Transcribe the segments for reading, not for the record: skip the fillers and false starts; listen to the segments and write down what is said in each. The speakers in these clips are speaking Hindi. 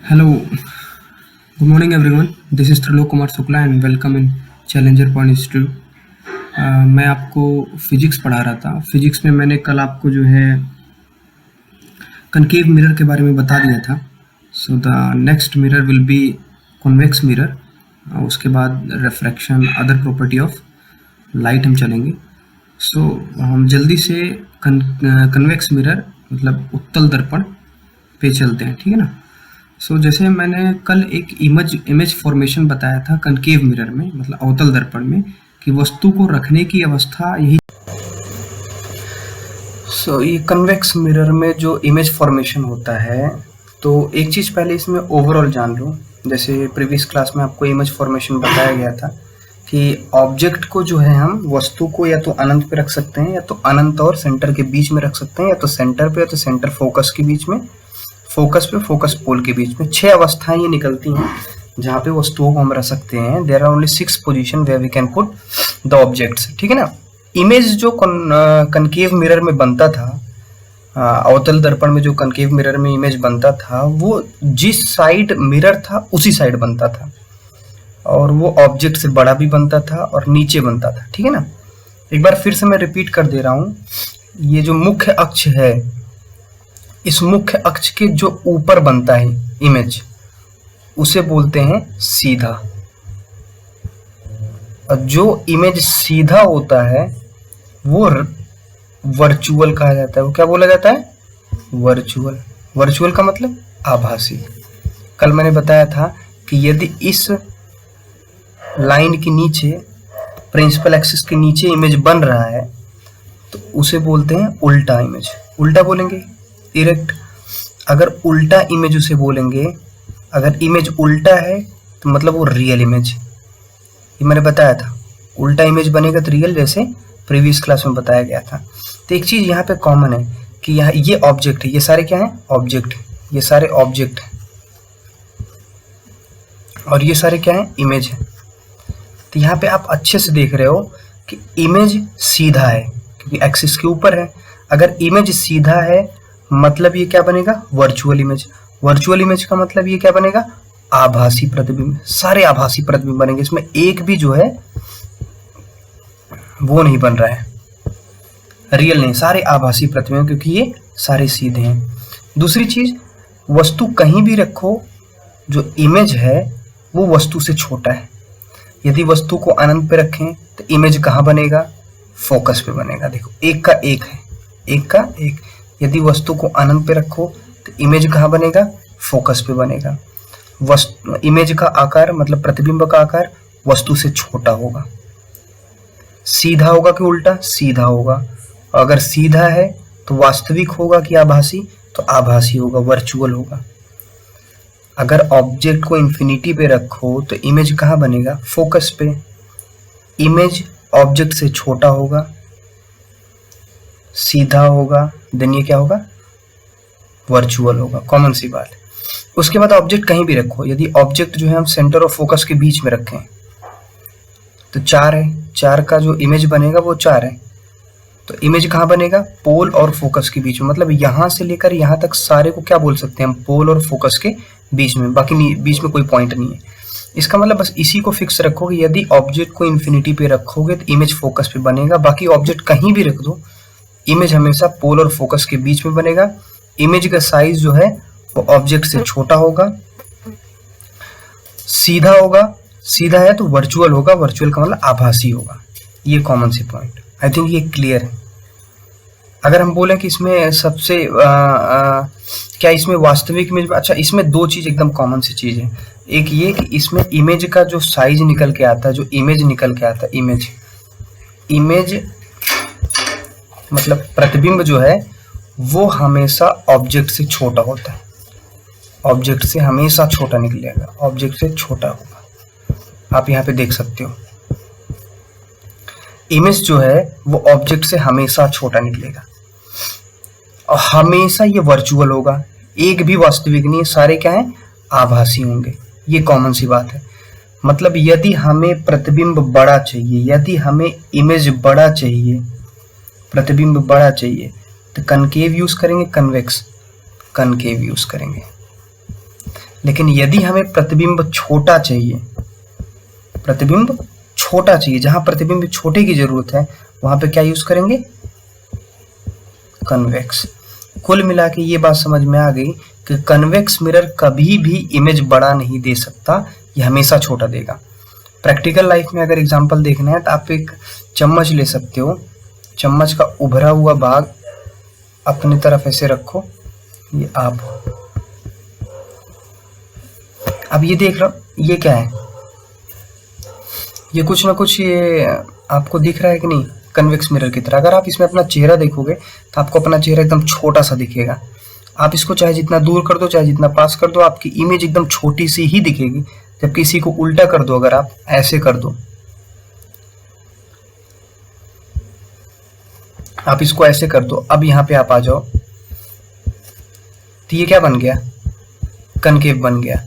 Hello, good morning everyone. This is Trilok Kumar Shukla and welcome in Challenger Point Institute. मैं आपको फिजिक्स पढ़ा रहा था। फिजिक्स में मैंने कल आपको जो है कनकेव मिरर के बारे में बता दिया था। So the next mirror will be convex mirror. उसके बाद refraction, other property of light हम चलेंगे। सो हम जल्दी से कन्वेक्स मिरर मतलब उत्तल दर्पण पे चलते हैं, ठीक है ना। सो जैसे मैंने कल एक इमेज फॉर्मेशन बताया था कनकेव मिरर में, मतलब अवतल दर्पण में, कि वस्तु को रखने की अवस्था यही। सो ये कन्वेक्स मिरर में जो इमेज फॉर्मेशन होता है, तो एक चीज़ पहले इसमें ओवरऑल जान लो। जैसे प्रीवियस क्लास में आपको इमेज फॉर्मेशन बताया गया था कि ऑब्जेक्ट को जो है हम वस्तु को या तो अनंत पे रख सकते हैं, या तो अनंत और सेंटर के बीच में रख सकते हैं, या तो सेंटर पे, या तो सेंटर फोकस के बीच में, फोकस पे फोकस पोल के बीच में। 6 अवस्थाएं ये निकलती हैं जहाँ पे वस्तुओं को हम रख सकते हैं। There are only 6 position where we can put the objects, ठीक है ना। इमेज जो कनकेव मिरर में बनता था, अवतल दर्पण में जो कनकेव मिरर में इमेज बनता था, वो जिस साइड मिरर था उसी साइड बनता था, और वो ऑब्जेक्ट से बड़ा भी बनता था और नीचे बनता था, ठीक है ना। एक बार फिर से मैं रिपीट कर दे रहा हूँ। ये जो मुख्य अक्ष है, इस मुख्य अक्ष के जो ऊपर बनता है इमेज, उसे बोलते हैं सीधा। और जो इमेज सीधा होता है वो वर्चुअल कहा जाता है। वो क्या बोला जाता है? वर्चुअल। वर्चुअल का मतलब आभासी। कल मैंने बताया था कि यदि इस लाइन के नीचे, प्रिंसिपल एक्सिस के नीचे इमेज बन रहा है तो उसे बोलते हैं उल्टा इमेज। उल्टा बोलेंगे इरेक्ट। अगर उल्टा इमेज उसे बोलेंगे, अगर इमेज उल्टा है तो मतलब वो रियल इमेज। ये मैंने बताया था, उल्टा इमेज बनेगा तो रियल, जैसे प्रीवियस क्लास में बताया गया था। तो एक चीज यहाँ पे कॉमन है कि यहाँ ये ऑब्जेक्ट है, ये सारे क्या है? ऑब्जेक्ट। ये सारे ऑब्जेक्ट है और ये सारे क्या है? इमेज है। तो यहाँ पे आप अच्छे से देख रहे हो कि इमेज सीधा है क्योंकि एक्सिस के ऊपर है। अगर इमेज सीधा है मतलब ये क्या बनेगा? Virtual image. वर्चुअल इमेज का मतलब ये क्या बनेगा? आभासी प्रतिबिंब। सारे आभासी प्रतिबिंब बनेंगे, इसमें एक भी जो है वो नहीं बन रहा है, रियल नहीं, सारे आभासी प्रतिबिंब, क्योंकि ये सारे सीधे हैं। दूसरी चीज, वस्तु कहीं भी रखो, जो इमेज है वो वस्तु से छोटा है। यदि वस्तु को अनंत पे रखें तो इमेज कहाँ बनेगा? फोकस पे बनेगा। देखो, एक का एक है, एक का एक। यदि वस्तु को अनंत पे रखो तो इमेज कहाँ बनेगा? फोकस पे बनेगा। इमेज का आकार मतलब प्रतिबिंब का आकार वस्तु से छोटा होगा। सीधा होगा कि उल्टा? सीधा होगा। अगर सीधा है तो वास्तविक होगा कि आभासी? तो आभासी होगा, वर्चुअल होगा। अगर ऑब्जेक्ट को इंफिनिटी पे रखो तो इमेज कहाँ बनेगा? फोकस पे। इमेज ऑब्जेक्ट से छोटा होगा, सीधा होगा, देन ये क्या होगा? वर्चुअल होगा। कॉमन सी बात है। उसके बाद ऑब्जेक्ट कहीं भी रखो, यदि ऑब्जेक्ट जो है हम सेंटर और फोकस के बीच में रखें तो 4 है, 4 का जो इमेज बनेगा वो 4 है। तो इमेज कहाँ बनेगा? पोल और फोकस के बीच में। मतलब यहां से लेकर यहां तक सारे को क्या बोल सकते हैं हम? पोल और फोकस के बीच में। बाकी बीच में कोई पॉइंट नहीं है। इसका मतलब बस इसी को फिक्स रखो कि यदि ऑब्जेक्ट को इन्फिनिटी पे रखोगे तो इमेज फोकस पे बनेगा। बाकी ऑब्जेक्ट कहीं भी रख दो, इमेज हमेशा पोल और फोकस के बीच में बनेगा। इमेज का साइज जो है वो ऑब्जेक्ट से छोटा होगा, सीधा होगा। सीधा है तो वर्चुअल होगा, वर्चुअल का मतलब आभासी होगा। ये common C point, I think ये क्लियर है। अगर हम बोलें कि इसमें सबसे क्या इसमें वास्तविक इमेज? अच्छा, इसमें 2 चीज एकदम कॉमन सी चीज है। एक ये कि इसमें इमेज का जो साइज निकल के आता है, जो इमेज निकल के आता है, इमेज मतलब प्रतिबिंब जो है वो हमेशा ऑब्जेक्ट से छोटा होता है। ऑब्जेक्ट से हमेशा छोटा निकलेगा, ऑब्जेक्ट से छोटा होगा। आप यहाँ पे देख सकते हो, इमेज जो है वो ऑब्जेक्ट से हमेशा छोटा निकलेगा और हमेशा ये वर्चुअल होगा। एक भी वास्तविक नहीं है, सारे क्या है? आभासी होंगे। ये कॉमन सी बात है। मतलब यदि हमें प्रतिबिंब बड़ा चाहिए, यदि हमें इमेज बड़ा चाहिए, प्रतिबिंब बड़ा चाहिए, तो कनकेव यूज करेंगे, कन्वेक्स? कनकेव यूज करेंगे। लेकिन यदि हमें प्रतिबिंब छोटा चाहिए, प्रतिबिंब छोटा चाहिए, जहां प्रतिबिंब छोटे की जरूरत है वहां पे क्या यूज करेंगे, कन्वेक्स। कुल मिला के ये बात समझ में आ गई कि कन्वेक्स मिरर कभी भी इमेज बड़ा नहीं दे सकता, ये हमेशा छोटा देगा। प्रैक्टिकल लाइफ में अगर एग्जांपल देखना है तो आप एक चम्मच ले सकते हो, चम्मच का उभरा हुआ भाग अपनी तरफ ऐसे रखो, ये आप, अब ये देख लो ये क्या है, ये कुछ ना कुछ ये आपको दिख रहा है कि नहीं, कन्वेक्स मिरर की तरह। अगर आप इसमें अपना चेहरा देखोगे तो आपको अपना चेहरा एकदम छोटा सा दिखेगा। आप इसको चाहे जितना दूर कर दो चाहे जितना पास कर दो, आपकी इमेज एकदम छोटी सी ही दिखेगी। जब किसी को उल्टा कर दो, अगर आप ऐसे कर दो, आप इसको ऐसे कर दो, अब यहाँ पे आप आ जाओ तो ये क्या बन गया, कनकेव बन गया।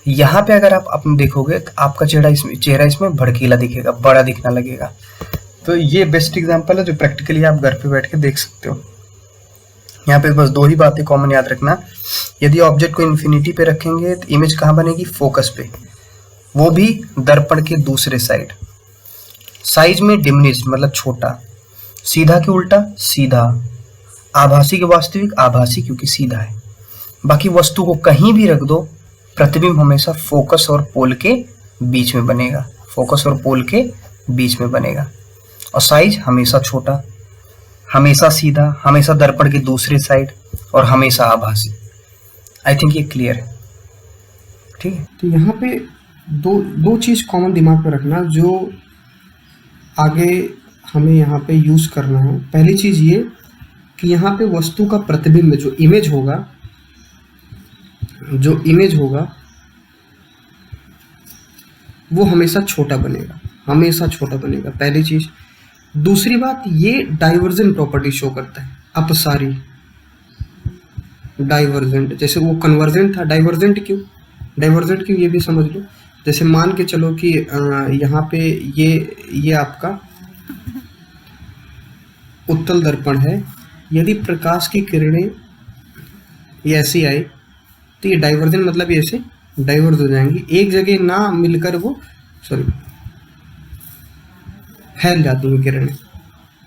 यहाँ पे अगर आप अपने देखोगे तो आपका चेहरा इसमें भड़कीला दिखेगा, बड़ा दिखने लगेगा। तो ये बेस्ट एग्जांपल है जो प्रैक्टिकली आप घर पे बैठ के देख सकते हो। यहाँ पे बस 2 ही बातें कॉमन याद रखना, यदि ऑब्जेक्ट को इन्फिनिटी पे रखेंगे तो इमेज कहाँ बनेगी, फोकस पे, वो भी दर्पण के दूसरे साइड। साइज में डिमिनिश्ड मतलब छोटा, सीधा के उल्टा सीधा, आभासी के वास्तविक आभासी क्योंकि सीधा है। बाकी वस्तु को कहीं भी रख दो, प्रतिबिंब हमेशा फोकस और पोल के बीच में बनेगा, फोकस और पोल के बीच में बनेगा। और साइज हमेशा छोटा, हमेशा सीधा, हमेशा दर्पण की दूसरी साइड और हमेशा आभासी। आई थिंक ये क्लियर है, ठीक है। तो यहाँ पे दो चीज कॉमन दिमाग में रखना जो आगे हमें यहाँ पे यूज करना है। पहली चीज ये कि यहाँ पे वस्तु का प्रतिबिंब जो इमेज होगा वो हमेशा छोटा बनेगा, हमेशा छोटा बनेगा, पहली चीज। दूसरी बात, ये डाइवर्जेंट प्रॉपर्टी शो करता है, अपसारी, डाइवर्जेंट। जैसे वो कन्वर्जेंट था, डाइवर्जेंट क्यों ये भी समझ लो। जैसे मान के चलो कि यहाँ पे ये आपका उत्तल दर्पण है, यदि प्रकाश की किरणें ये ऐसी आई तो ये डाइवर्जेंट मतलब ये ऐसे डाइवर्ज हो जाएंगी, एक जगह ना मिलकर वो फैल जाती हैं किरणें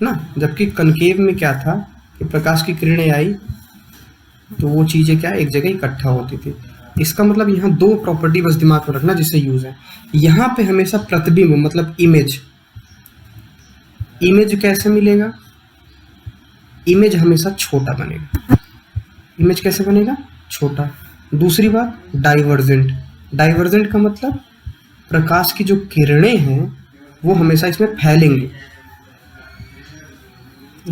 ना। जबकि कनकेव में क्या था कि प्रकाश की किरणें आई तो वो चीजें क्या एक जगह इकट्ठा होती थी। इसका मतलब यहाँ 2 प्रॉपर्टी बस दिमाग में रखना जिससे यूज है। यहाँ पे हमेशा प्रतिबिंब मतलब इमेज कैसे मिलेगा, इमेज हमेशा छोटा बनेगा। इमेज कैसे बनेगा, छोटा। दूसरी बात, डाइवर्जेंट का मतलब प्रकाश की जो किरणें हैं वो हमेशा इसमें फैलेंगी।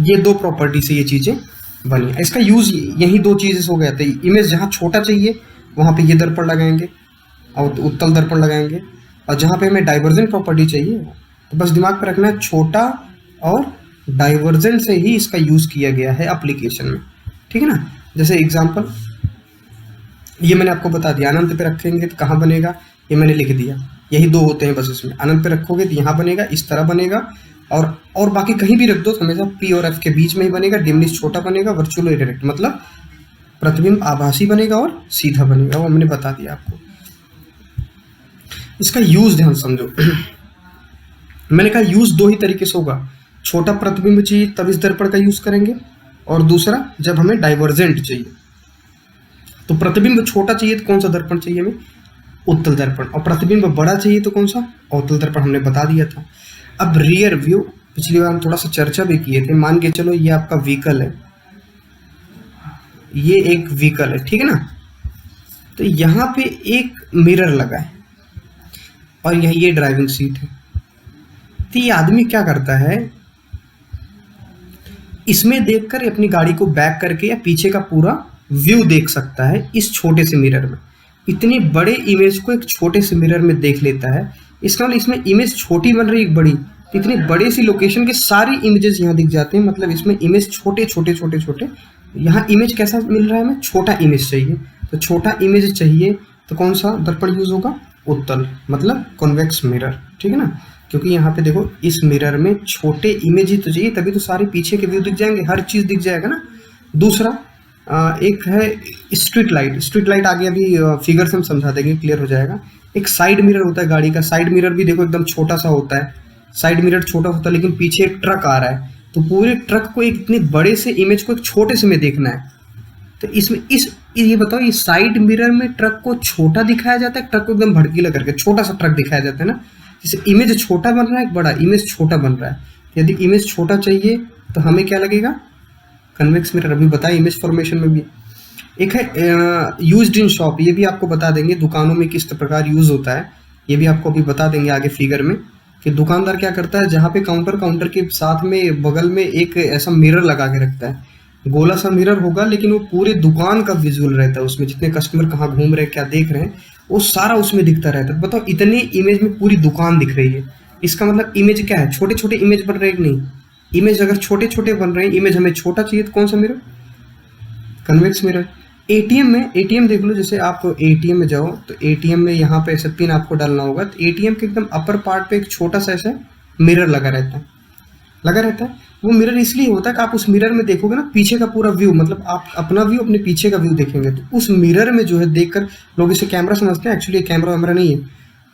ये 2 प्रॉपर्टी से ये चीजें बनी। इसका यूज यही 2 चीजें हो गया था। इमेज जहाँ छोटा चाहिए वहां पे ये दर्पण लगाएंगे और उत्तल दर्पण लगाएंगे, और जहाँ पे हमें डाइवर्जेंट प्रॉपर्टी चाहिए तो बस दिमाग पर रखना है छोटा और डाइवर्जेंट से ही इसका यूज किया गया है एप्लीकेशन में, ठीक है ना। जैसे एग्जांपल ये मैंने आपको बता दिया, अनंत पे रखेंगे तो कहाँ बनेगा, ये मैंने लिख दिया, यही 2 होते हैं बस इसमें। अनंत पे रखोगे तो यहाँ बनेगा, इस तरह बनेगा, और बाकी कहीं भी रख दो तो हमेशा पी और एफ के बीच में ही बनेगा। डिमिनिश छोटा बनेगा, वर्चुअल डायरेक्ट मतलब प्रतिबिंब आभासी बनेगा और सीधा बनेगा, वो हमने बता दिया आपको। इसका यूज ध्यान समझो। मैंने कहा यूज 2 ही तरीके से होगा, छोटा प्रतिबिंब चाहिए तब इस दर्पण का यूज करेंगे, और दूसरा जब हमें डाइवर्जेंट चाहिए। तो प्रतिबिंब छोटा चाहिए तो कौन सा दर्पण चाहिए हमें, उत्तल दर्पण, और प्रतिबिंब बड़ा चाहिए तो कौन सा, अवतल दर्पण, हमने बता दिया था। अब रियर व्यू, पिछली बार हम थोड़ा सा चर्चा भी किए थे। मान के चलो ये आपका व्हीकल है, ये एक व्हीकल है, ठीक है ना। तो यहाँ पे एक मिरर लगा है और ये ड्राइविंग सीट है। तो ये आदमी क्या करता है, इसमें देखकर अपनी गाड़ी को बैक करके या पीछे का पूरा व्यू देख सकता है इस छोटे से मिरर में। इतनी बड़े इमेज को एक छोटे से मिरर में देख लेता है। इसका मतलब इसमें इमेज छोटी बन रही है, एक बड़ी, तो इतनी बड़ी सी लोकेशन के सारी इमेजेस यहाँ दिख जाते हैं। मतलब इसमें इमेज छोटे छोटे छोटे छोटे, यहाँ इमेज कैसा मिल रहा है हमें, छोटा इमेज चाहिए। तो छोटा इमेज चाहिए तो कौन सा दर्पण यूज होगा, उत्तल मतलब कॉन्वेक्स मिरर, ठीक है ना। क्योंकि यहाँ पे देखो इस मिरर में छोटे इमेज ही तो चाहिए, तभी तो सारे पीछे के व्यू दिख जाएंगे, हर चीज दिख जाएगा ना। दूसरा एक है स्ट्रीट लाइट। स्ट्रीट लाइट आगे अभी फिगर से हम समझा देंगे, क्लियर हो जाएगा। एक साइड मिरर होता है गाड़ी का। साइड मिरर भी देखो एकदम छोटा सा होता है। साइड मिरर छोटा होता है लेकिन पीछे एक ट्रक आ रहा है, तो पूरे ट्रक को एक इतने बड़े से इमेज को एक छोटे से में देखना है। तो इसमें ये बताओ, ये साइड मिरर में ट्रक को छोटा दिखाया जाता है, ट्रक को एकदम भड़कीला करके छोटा सा ट्रक दिखाया जाता है ना। जैसे इमेज छोटा बन रहा है, एक बड़ा इमेज छोटा बन रहा है। यदि इमेज छोटा चाहिए तो हमें क्या लगेगा, कन्वेक्स मिरर। अभी बताया इमेज फॉर्मेशन में भी एक है यूज्ड इन शॉप, ये भी आपको बता देंगे दुकानों में किस प्रकार यूज होता है, ये भी आपको अभी बता देंगे आगे फिगर में। कि दुकानदार क्या करता है, जहाँ पे काउंटर के साथ में बगल में एक ऐसा मिरर लगा के रखता है, गोला सा मिरर होगा लेकिन वो पूरे दुकान का विजुअल रहता है, उसमें जितने कस्टमर कहाँ घूम रहे हैं क्या देख रहे हैं वो सारा उसमें दिखता रहता है। बताओ इतने इमेज में पूरी दुकान दिख रही है, इसका मतलब इमेज क्या है, छोटे छोटे इमेज बन रहे हैं कि नहीं। इमेज अगर छोटे छोटे बन रहे हैं, इमेज हमें छोटा चाहिए तो कौन सा मिरर, कन्वेक्स मिरर। एटीएम में, एटीएम देख लो, जैसे आप एटीएम में जाओ तो एटीएम में यहाँ पे ऐसे पिन आपको डालना होगा, तो एटीएम के एकदम अपर पार्ट पे एक छोटा सा ऐसा मिरर लगा रहता है, लगा रहता है। वो मिरर इसलिए होता है कि आप उस मिरर में देखोगे ना पीछे का पूरा व्यू, मतलब आप अपना व्यू अपने पीछे का व्यू देखेंगे, तो उस मिरर में जो है देखकर लोग इसे कैमरा समझते हैं, एक्चुअली कैमरा वैमरा नहीं है।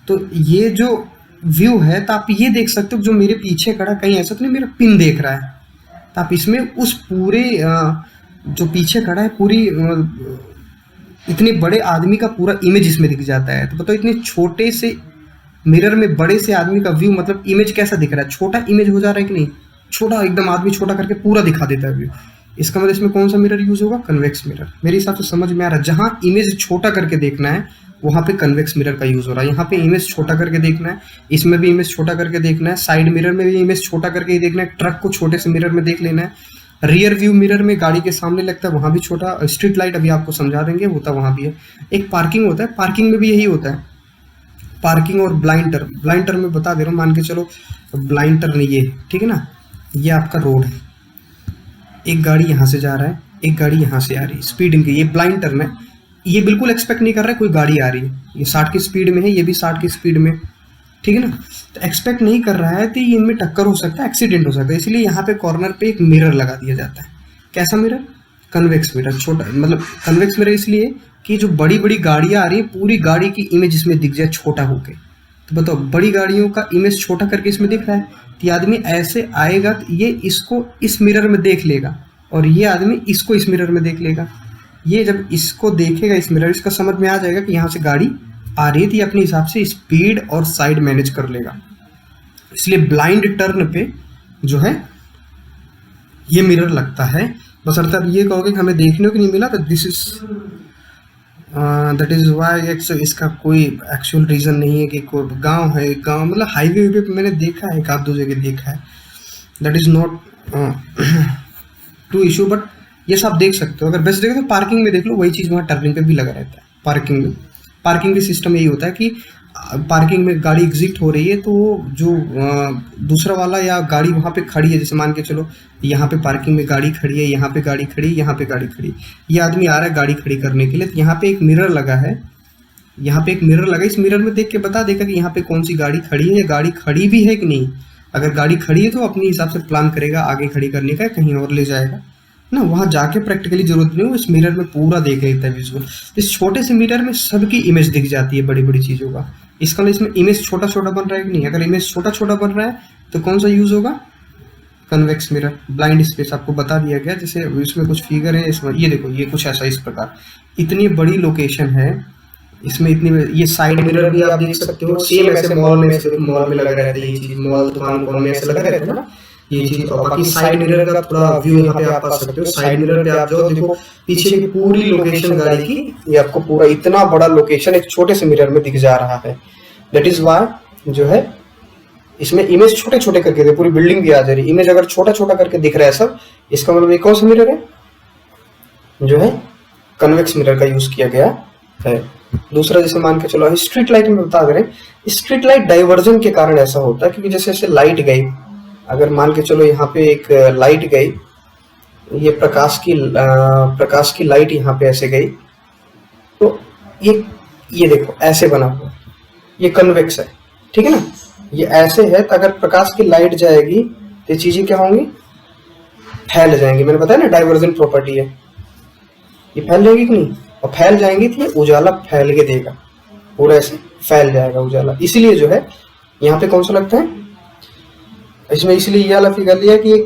तो ये जो व्यू है तो आप ये देख सकते हो जो मेरे पीछे खड़ा कहीं ऐसा तो नहीं मेरा पिन देख रहा है, तो आप इसमें उस पूरे जो पीछे खड़ा है पूरी इतने बड़े आदमी का पूरा इमेज इसमें दिख जाता है। तो बताओ इतने छोटे से मिरर में बड़े से आदमी का व्यू, मतलब इमेज कैसा दिख रहा है, छोटा इमेज हो जा रहा है कि नहीं, छोटा एकदम आदमी छोटा करके पूरा दिखा देता है व्यू। इसका मतलब इसमें कौन सा मिरर यूज होगा, कन्वेक्स मिरर। मेरे हिसाब से समझ में आ रहा है, जहाँ इमेज छोटा करके देखना है वहाँ पे कन्वेक्स मिरर का यूज हो रहा है। यहाँ पे इमेज छोटा करके देखना है, इसमें भी इमेज छोटा करके देखना है, साइड मिरर में भी इमेज छोटा करके ही देखना है, ट्रक को छोटे से मिरर में देख लेना है, रियर व्यू मिरर में गाड़ी के सामने लगता है वहाँ भी छोटा, स्ट्रीट लाइट अभी आपको समझा देंगे होता वहाँ भी है। एक पार्किंग होता है, पार्किंग में भी यही होता है, पार्किंग और ब्लाइंड टर्न। ब्लाइंड टर्न में बता दे रहा हूँ, मान के चलो ब्लाइंड टर्न ये ठीक है ना, ये आपका रोड है, एक गाड़ी यहाँ से जा रहा है, एक गाड़ी यहाँ से आ रही है, स्पीड इनकी, ये ब्लाइंड टर्न है। ये बिल्कुल एक्सपेक्ट नहीं कर रहा है कोई गाड़ी आ रही है, ये 60 की स्पीड में है, ये भी 60 की स्पीड में, ठीक है ना। तो एक्सपेक्ट नहीं कर रहा है तो ये इनमें टक्कर हो सकता है, एक्सीडेंट हो सकता है, इसलिए यहाँ पे कॉर्नर पे एक मिरर लगा दिया जाता है। कैसा मिरर, कन्वेक्स मिरर। छोटा मतलब कन्वेक्स मिरर इसलिए कि जो बड़ी बड़ी गाड़ियाँ आ रही है पूरी गाड़ी की इमेज इसमें दिख जाए छोटा होके। तो बताओ बड़ी गाड़ियों का इमेज छोटा करके इसमें दिख रहा है, तो ये आदमी ऐसे आएगा तो ये इसको इस मिरर में देख लेगा और ये आदमी इसको इस मिरर में देख लेगा। ये जब इसको देखेगा इस मिरर, इसका समझ में आ जाएगा कि यहाँ से गाड़ी आ रही थी, अपने हिसाब से स्पीड और साइड मैनेज कर लेगा। इसलिए ब्लाइंड टर्न पे जो है ये मिरर लगता है। बस अर्थ आप ये कहोगे कि हमें देखने को नहीं मिला, तो this is that is why इसका कोई एक्चुअल रीजन नहीं है कि कोई गांव है, गांव मतलब हाईवे पे मैंने देखा है, एक आध दो जगह देखा है, that is not to issue, but ये सब देख सकते हो। अगर बेस्ट देखें तो पार्किंग में देख लो, वही चीज़ वहाँ टर्निंग पे भी लगा रहता है। पार्किंग में, पार्किंग के सिस्टम यही होता है कि पार्किंग में गाड़ी एग्जिट हो रही है तो जो दूसरा वाला या गाड़ी वहाँ पे खड़ी है, जैसे मान के चलो यहाँ पे पार्किंग में गाड़ी खड़ी है, यहाँ पे गाड़ी खड़ी है, यहाँ पे गाड़ी खड़ी, ये आदमी आ रहा है गाड़ी खड़ी करने के लिए, तो यहाँ पे एक मिरर लगा है, यहाँ पे एक मिरर लगा है, इस मिरर में देख के बता देगा कि यहाँ पे कौन सी गाड़ी खड़ी है या गाड़ी खड़ी भी है कि नहीं। अगर गाड़ी खड़ी है तो अपने हिसाब से प्लान करेगा आगे खड़ी करने का, कहीं और ले जाएगा ना, वहाँ जाके प्रैक्टिकली जरूरत नहीं हो, इस मिरर में पूरा देख लेता है विजुअल। इस छोटे से मिरर में सबकी इमेज दिख जाती है बड़ी बड़ी चीज़ों का। इसका मतलब इसमें इमेज छोटा छोटा बन रहा है कि नहीं, अगर इमेज छोटा छोटा बन रहा है तो कौन सा यूज होगा, कन्वेक्स मिरर। ब्लाइंड स्पेस आपको बता दिया गया, जैसे इसमें कुछ फिगर है, इसमें ये देखो ये कुछ ऐसा इस प्रकार, इतनी बड़ी लोकेशन है इसमें, इतनी ये साइड मिरर भी आप देख सकते हो, सेम ऐसे मॉल में लगा रहता है ये चीज, मॉल दुकान में ऐसे लगा रहता है ना ये चीज। और बाकी साइड मिरर का थोड़ा व्यू यहाँ पे आप पा सकते हो, साइड मिरर पे आप जाओ देखो पीछे की पूरी लोकेशन गाड़ी की, ये आपको पूरा इतना बड़ा लोकेशन एक छोटे से मिरर में दिख जा रहा है। दैट इज वाई जो है इसमें इमेज छोटे छोटे करके पूरी बिल्डिंग भी आ जा रही है, इमेज अगर छोटा छोटा करके दिख रहा है सब, इसका मतलब ये कौन सा मिरर है, जो है कन्वेक्स मिरर का यूज किया गया है। दूसरा जैसे मान के चलो स्ट्रीट लाइट में बता दे रहे हैं, स्ट्रीट लाइट डाइवर्जन के कारण ऐसा होता है, क्योंकि जैसे जैसे लाइट गई, अगर मान के चलो यहाँ पे एक लाइट गई, ये प्रकाश की लाइट यहाँ पे ऐसे गई, तो ये देखो ऐसे बना हुआ, ये कन्वेक्स है, ठीक है ना, ये ऐसे है, तो अगर प्रकाश की लाइट जाएगी तो ये चीजें क्या होंगी, फैल जाएंगी। मैंने बताया ना डाइवर्जन प्रॉपर्टी है, ये फैल जाएगी कि नहीं, और फैल जाएंगी तो ये उजाला फैल के देगा, पूरा ऐसे फैल जाएगा उजाला। इसीलिए जो है यहाँ पे कौन सा लगता है इसमें, इसलिए ये वाला फिगर लिया कि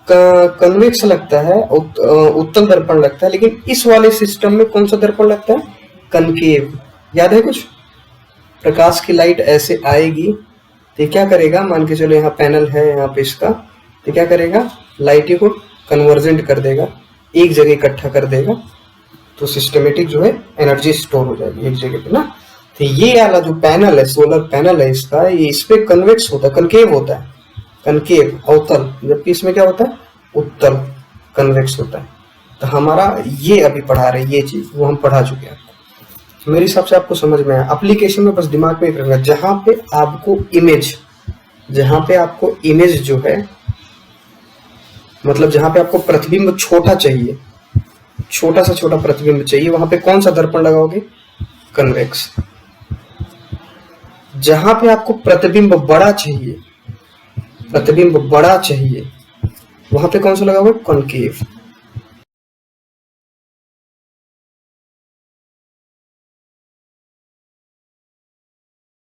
कन्वेक्स लगता है, उत्तल दर्पण लगता है, लेकिन इस वाले सिस्टम में कौन सा दर्पण लगता है, कनकेव। याद है कुछ, प्रकाश की लाइट ऐसे आएगी तो ये क्या करेगा, मान के चलो यहाँ पैनल है यहाँ पे इसका, तो क्या करेगा, लाइट को कन्वर्जेंट कर देगा, एक जगह इकट्ठा कर देगा, तो सिस्टमेटिक जो है एनर्जी स्टोर हो जाएगी एक जगह पे ना। तो ये वाला जो पैनल है, सोलर पैनल है इसका, ये इस पे कन्वेक्स होता है, कनकेव होता है, कनकेव अवतल, जबकि इसमें क्या होता है, उत्तल कन्वेक्स होता है। तो हमारा ये अभी पढ़ा रहे ये चीज वो हम पढ़ा चुके हैं, मेरे हिसाब से आपको समझ में आया। एप्लीकेशन में बस दिमाग में एक रखना, जहां पे आपको इमेज जो है, मतलब जहां पे आपको प्रतिबिंब छोटा चाहिए, छोटा से छोटा प्रतिबिंब चाहिए, वहां पे कौन सा दर्पण लगाओगे, कन्वेक्स। जहां पे आपको प्रतिबिंब बड़ा चाहिए, वहां पे कौन सा लगाओगे, कॉनकेव।